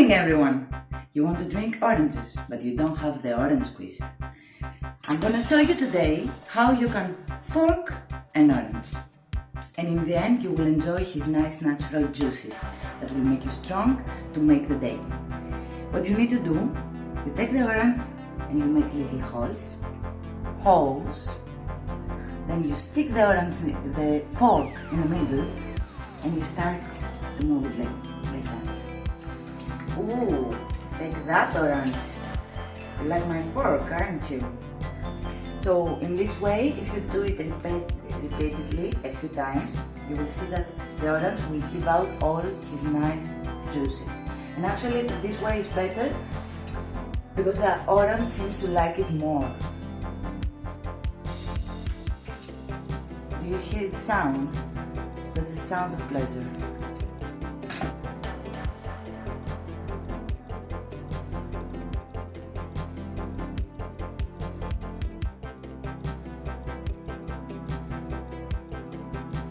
morning, everyone! You want to drink orange juice, but you don't have the orange squeeze. I'm gonna show you today how you can fork an orange. And in the end, you will enjoy his nice natural juices that will make you strong to make the day. What you need to do, you take the orange and you make little holes. Then you stick the fork in the middle and you start to move it like that. Ooh, take that orange. You like my fork, aren't you? So in this way, if you do it repeatedly a few times, you will see that the orange will give out all his nice juices. And actually this way is better because the orange seems to like it more. Do you hear the sound? That's the sound of pleasure.